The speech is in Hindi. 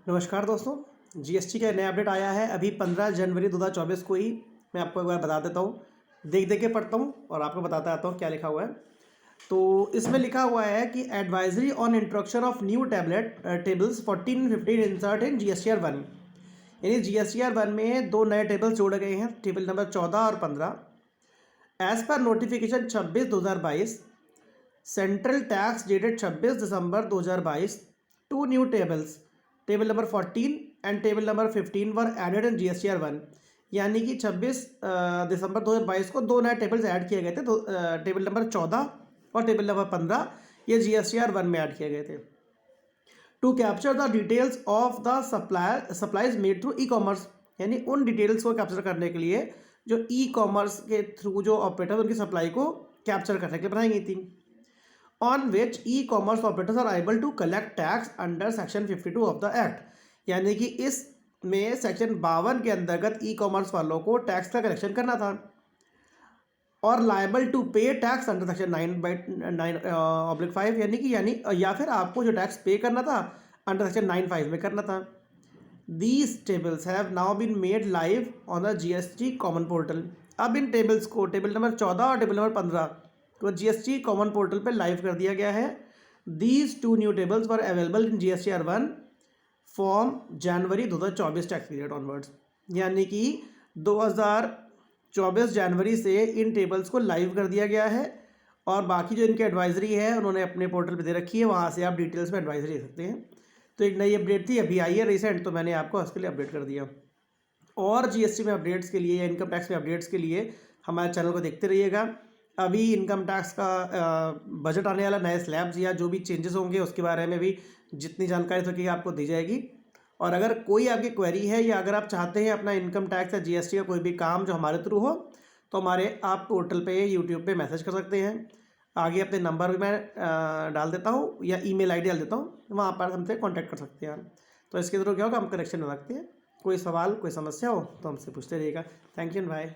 नमस्कार दोस्तों, जीएसटी का नया अपडेट आया है अभी 15 जनवरी 2024 को ही। मैं आपको एक बार बता देता हूँ, देख के पढ़ता हूँ और आपको बताता आता हूँ क्या लिखा हुआ है। तो इसमें लिखा हुआ है कि advisory on introduction of new tables 14 15 insert in GSTR 1। यानी जीएसटीआर 1 में दो नए टेबल्स जोड़े गए हैं, टेबल नंबर 14 और 15। एज पर notification 26/2022, central tax dated 26 December 2022, two new tables, table number 14 and table number 15 were added in GSTR 1। यानी कि 26 दिसंबर 2022 को दो नए टेबल्स ऐड किए गए थे। टेबल नंबर 14 और टेबल नंबर 15 ये जीएसटीआर 1 में ऐड किए गए थे to capture the details of the supplies made through e commerce. यानी उन डिटेल्स को कैप्चर करने के लिए जो ई कॉमर्स के थ्रू जो ऑपरेटर उनकी सप्लाई को कैप्चर करने के लिए बनाई गई थी। On which e-commerce operators are able to collect tax under section 52 of the act। यानी कि इसमें सेक्शन 52 के अंतर्गत ई कॉमर्स वालों को टैक्स का कलेक्शन करना था और लाइबल टू पे टैक्स अंडर सेक्शन 9/5। यानी या फिर आपको जो टैक्स पे करना था अंडर सेक्शन 9(5) में करना था। These tables have now been made live on the GST common portal. अब इन टेबल्स को टेबल नंबर 14 और टेबल नंबर 15 तो जीएसटी कॉमन पोर्टल पे लाइव कर दिया गया है। These two new tables were available in GSTR 1 from January 2024 tax period onwards. यानी कि 2024 जनवरी से इन टेबल्स को लाइव कर दिया गया है और बाकी जो इनकी एडवाइजरी है उन्होंने अपने पोर्टल पे दे रखी है, वहाँ से आप डिटेल्स में एडवाइजरी ले सकते हैं। तो एक नई अपडेट थी, अभी आई है रिसेंट, तो मैंने आपको उसके लिए अपडेट कर दिया। और जीएसटी में अपडेट्स के लिए या इनकम टैक्स में अपडेट्स के लिए हमारे चैनल को देखते रहिएगा। अभी इनकम टैक्स का बजट आने वाला, नए स्लैब्स या जो भी चेंजेस होंगे उसके बारे में भी जितनी जानकारी सकेगी आपको दी जाएगी। और अगर कोई आपकी क्वेरी है या अगर आप चाहते हैं अपना इनकम टैक्स या जीएसटी का कोई भी काम जो हमारे थ्रू हो, तो हमारे आप पोर्टल पे यूट्यूब पे मैसेज कर सकते हैं। आगे अपने नंबर भी मैं डाल देता हूँ या ईमेल आईडी डाल देता हूँ, वहाँ पर हमसे कॉन्टैक्ट कर सकते हैं। तो इसके थ्रू क्या होगा, हम कनेक्शन में रखते हैं। कोई सवाल कोई समस्या हो तो हमसे पूछते रहिएगा। Thank you and bye.